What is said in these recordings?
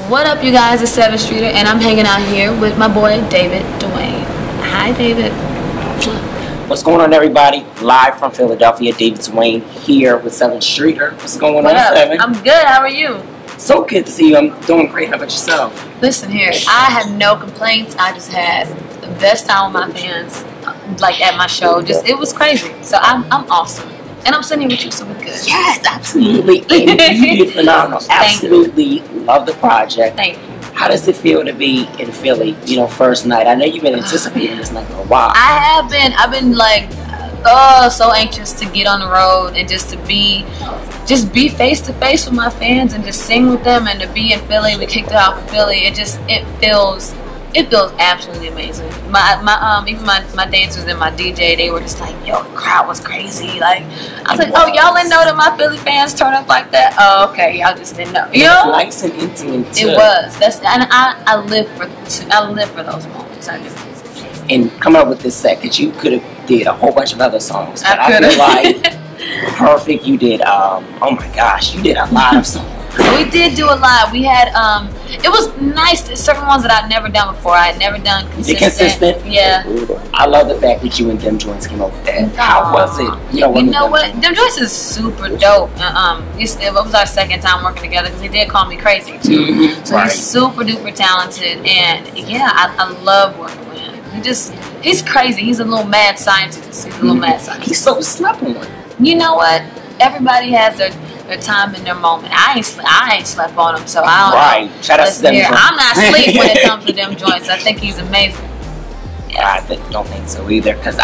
What up, you guys? It's Sevyn Streeter, and I'm hanging out here with my boy David Dwayne. Hi, David. What's going on, everybody? Live from Philadelphia, David Dwayne here with Sevyn Streeter. What's going on, Sevyn? I'm good. How are you? So good to see you. I'm doing great. How about yourself? Listen here, I have no complaints. I just had the best time with my fans, like at my show. It was crazy. So I'm awesome. And I'm sitting here with you, so we're good. Yes, absolutely. And you did phenomenal. Absolutely love the project. Thank you. How does it feel to be in Philly, first night? I know you've been anticipating this night for a while. I have been. I've been like, so anxious to get on the road and just be face to face with my fans and just sing with them and to be in Philly. We kicked it off in Philly. It feels absolutely amazing. Even my dancers and my DJ, they were just like, yo, the crowd was crazy. Like, I was like, oh, y'all didn't know that my Philly fans turn up like that? Oh, okay, y'all just didn't know. You know? Nice and intimate too. It was. And I live for those moments. I do. And coming up with this set, because you could have did a whole bunch of other songs, but I feel like perfect. You did. Oh my gosh, you did a lot of songs. We did do a lot. We had it was nice. Certain ones that I'd never done before. I had never done consistent. Yeah. I love the fact that you and Them Joints came up with that. How was it? You know what? Them Joints is super dope. It was our second time working together because he did call me crazy too. Mm-hmm. So he's super duper talented, and yeah, I love working with him. He's crazy. He's a little mad scientist. He's so slept on. You know what? Everybody has their time in their moment. I ain't slept on him, so I don't know. Shout out to Them Joints. I'm not asleep when it comes to Them Joints. I think he's amazing. Yeah. I don't think so either, because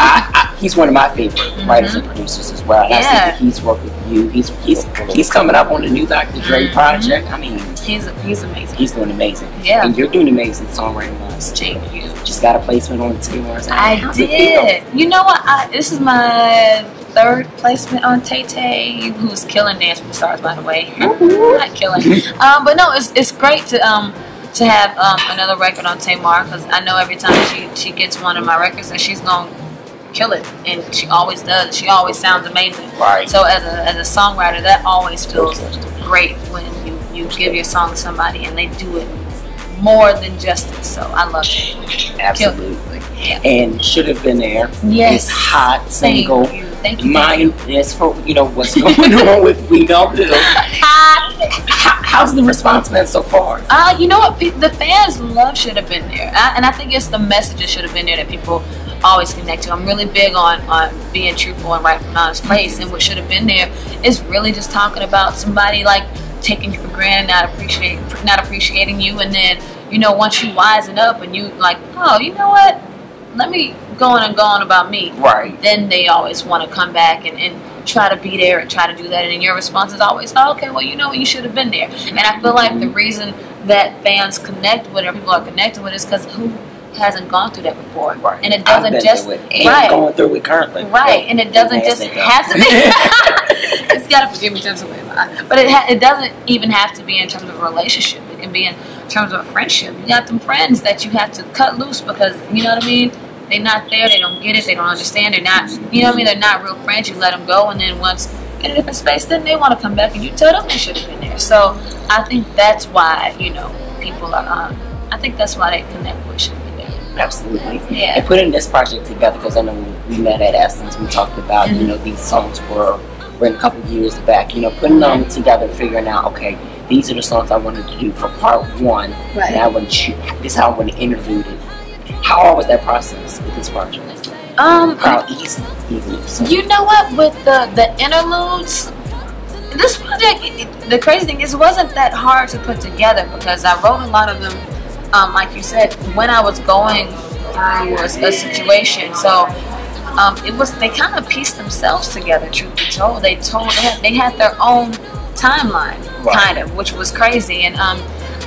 he's one of my favorite writers and producers as well. And I see that he's worked with you. He's coming up on the new Dr. Dre project. I mean, he's amazing. He's doing amazing. Yeah, and you're doing amazing songwriting wise. Thank you. Just got a placement on Taylor's. I did. You know what? This is my third placement on Tay Tay, who's killing Dance with the Stars, by the way. Not killing. But no, it's great to have another record on Tamar, because I know every time she gets one of my records that she's gonna kill it, and she always does. She always sounds amazing. Right. So as a songwriter, that always feels great when you give your song to somebody and they do it more than justice. So I love it. Absolutely. Yeah. And Should Have Been There. Yes. It's hot single. Thank you. Mine is for what's going on with We Know Blue. How's the response been so far? You know what? The fans love Should Have Been There, and I think it's the message of Should Have Been There that people always connect to. I'm really big on being truthful and right from an honest place, and what Should Have Been There is really just talking about somebody like taking you for granted, not appreciating you, and then once you wisen up and you like, oh, you know what? Let me go on about me. Right. Then they always want to come back and try to be there and try to do that. And your response is always, oh, okay, well, you should have been there. And I feel like the reason that fans connect with, or people are connected with, is because who hasn't gone through that before? Right. And it doesn't just going through it currently. Right. And it doesn't just have to be. It's got to forgive me terms of way, but it doesn't even have to be in terms of a relationship. It can be in terms of a friendship. You got them friends that you have to cut loose because, you know what I mean? They're not there. They don't get it. They don't understand. They're not, you know what I mean? They're not real friends. You let them go, and then once in a different space, then they want to come back, and you tell them they should have been there. So I think that's why people are. I think that's why they connect with Should Have Been There. Absolutely. Yeah. And putting this project together, because I know when we met at Essence, we talked about these songs were a couple of years back. Putting them together, figuring out, okay, these are the songs I wanted to do for part one. Right. And I want to this is how I want to interlude it. How hard was that process with this project? How easy? You know what? With the interludes, this project, the crazy thing is, it wasn't that hard to put together because I wrote a lot of them, like you said, when I was going through a situation. So they kind of pieced themselves together. Truth be told, they had their own timeline, kind of, which was crazy. And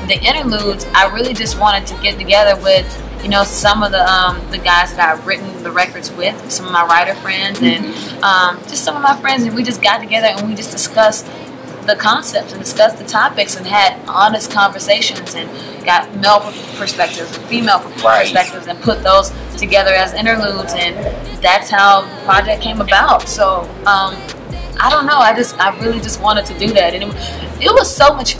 the interludes, I really just wanted to get together with some of the guys that I've written the records with, some of my writer friends, and just some of my friends, and we just got together and we just discussed the concepts and discussed the topics and had honest conversations and got male perspectives and female perspectives and put those together as interludes, and that's how the project came about. So I don't know. I really just wanted to do that, and it was so much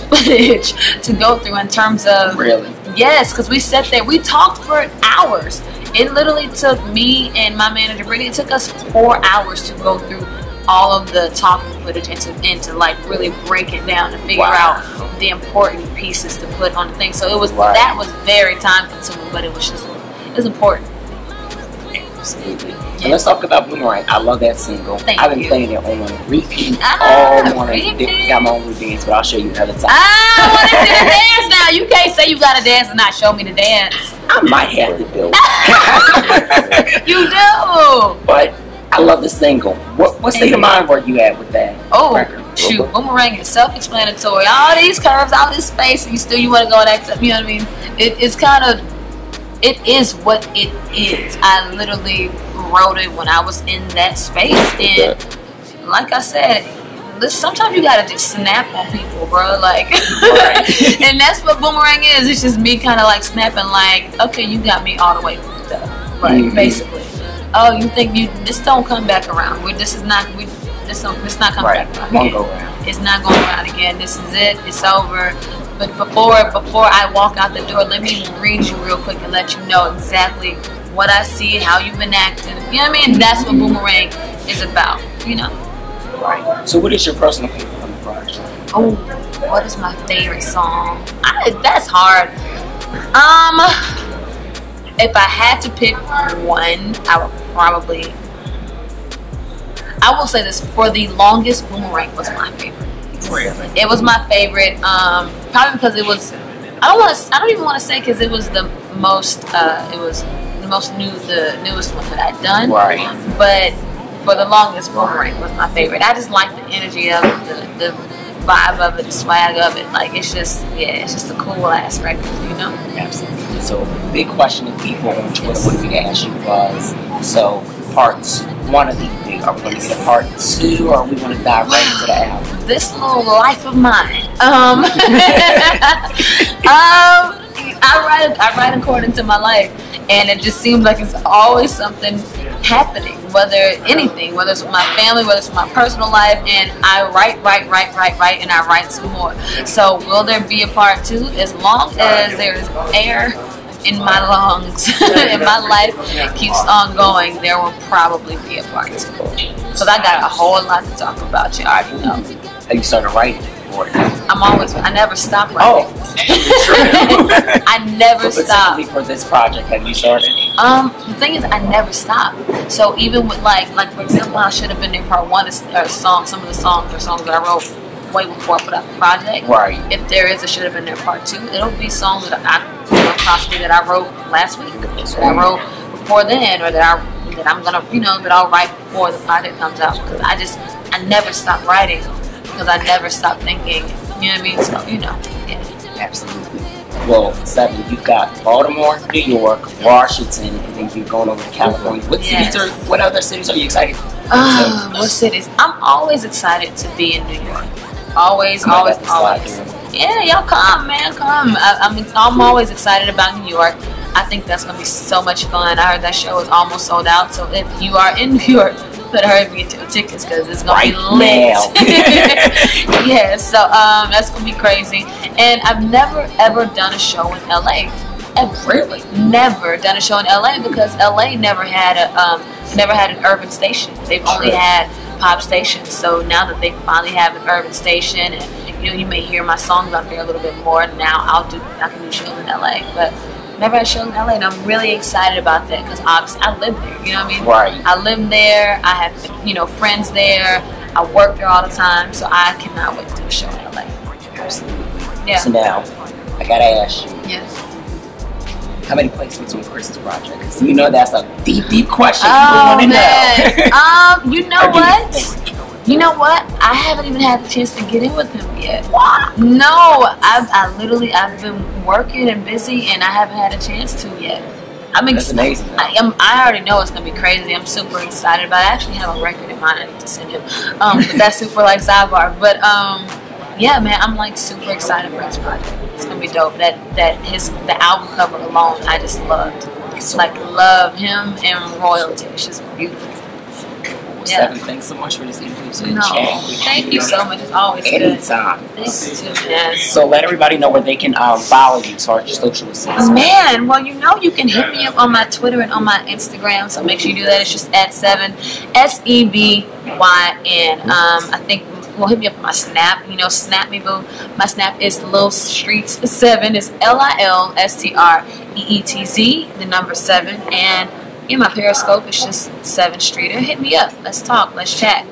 footage to go through in terms of Really? Yes, because we sat there, we talked for hours. It literally took me and my manager Brittany. It took us 4 hours to go through all of the talking footage and to like really break it down and figure out the important pieces to put on the thing. So it was that was very time consuming, but it was important. Absolutely. Yeah. So let's talk about Boomerang. I love that single. I've been playing it on repeat all morning. Got my own routines, but I'll show you another time. I want to see the dance now. You can't say you got to dance and not show me the dance. I might have to do it. You do. But I love the single. What state of mind were you at with that record? Shoot, Boomerang is self-explanatory. All these curves, all this space, and you want to go and act up. You know what I mean? It is what it is. I literally wrote it when I was in that space, and like I said, sometimes you gotta just snap on people, bro. Like, and that's what Boomerang is. It's just me kind of like snapping, like, okay, you got me all the way fucked up, like basically. Oh, you think this don't come back around? This not coming back around. Won't go around. It's not going around again. This is it. It's over. But before I walk out the door, let me read you real quick and let you know exactly what I see, how you've been acting. You know what I mean? That's what Boomerang is about, you know? Right. So what is your personal favorite from the project? Oh, what is my favorite song? That's hard. If I had to pick one, I will say this, for the longest, Boomerang was my favorite. Really? It was my favorite, probably because it was. I don't even want to say because it was the most. It was the newest one that I'd done. Right. But for the longest, Boomerang was my favorite. I just like the energy of it, the vibe of it, the swag of it. Like it's just a cool ass record, you know. Absolutely. So big question that people on Twitter wanted me to ask you was, so parts 1 of these, are we going to get a part 2, or are we going to dive right into the album? This little life of mine. I write according to my life, and it just seems like it's always something happening, whether it's with my family, whether it's with my personal life, and I write, and I write some more. So will there be a part 2? As long as there's air in my lungs and my life keeps on going, there will probably be a part 2. So I got a whole lot to talk about. You already know. Have you started writing for it? I never stop writing. I never stop. For this project, have you started? The thing is, I never stop. So even with like for example, I Should Have Been There Part 1 some of the songs that I wrote way before I put out the project. Right. If there is a Should Have Been There Part 2, it'll be songs that possibly that I wrote last week, that I wrote before then, or that I'm gonna, that I'll write before the project comes out. Because I never stop writing, because I never stop thinking. You know what I mean? So yeah. Absolutely. Well, Sevyn, you've got Baltimore, New York, Washington, and then you're going over to California. What other cities are you excited for? What cities? I'm always excited to be in New York. Always. Yeah, y'all come, man, come. I'm always excited about New York. I think that's gonna be so much fun. I heard that show is almost sold out, so if you are in New York, better hurry and get your tickets because it's gonna be lit. Yeah, so that's gonna be crazy. And I've never ever done a show in LA. Really? Never done a show in LA because LA never had an urban station. They've only had pop stations. So now that they finally have an urban station, and you may hear my songs out there a little bit more. Now I can do shows in LA, but never had shows in LA, and I'm really excited about that because obviously I live there. You know what I mean? Right. I live there. I have friends there. I work there all the time, so I cannot wait to do a show in LA. Absolutely. Yeah. So now I gotta ask you. Yes. How many placements on Chris's project? Because that's a deep question. Oh, man. You know what? I haven't even had the chance to get in with him yet. What? No, I've been working and busy, and I haven't had a chance to yet. That's amazing. I already know it's gonna be crazy. I'm super excited about it. I actually have a record in mind I need to send him. But that's super like sidebar. But yeah, man, I'm like super excited for this project. It's gonna be dope. The album cover alone, I just loved. Love him and Royalty. It's just beautiful. Yeah. Sevyn, thanks so much for this influencer No, chat. thank you so much. It's always good. Anytime. Thank you too, man. So let everybody know where they can follow you as far as your social assistance. Man, well, you know you can hit me up on my Twitter and on my Instagram, so make sure you do that. It's just at Sevyn, Sebyn. I think, well, hit me up on my Snap. You know, Snap me, boo. My Snap is Lil Streets 7. It's LILSTREETZ, the number 7. And yeah, my Periscope is just 7 Streeter. Hit me up. Let's talk. Let's chat.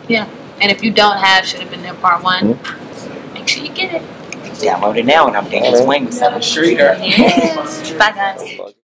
Yeah. And if you don't have Should Have Been There Part 1, make sure you get it. Download it now, and I'm Danny's Wing, 7 Streeter. Yeah. Bye, guys.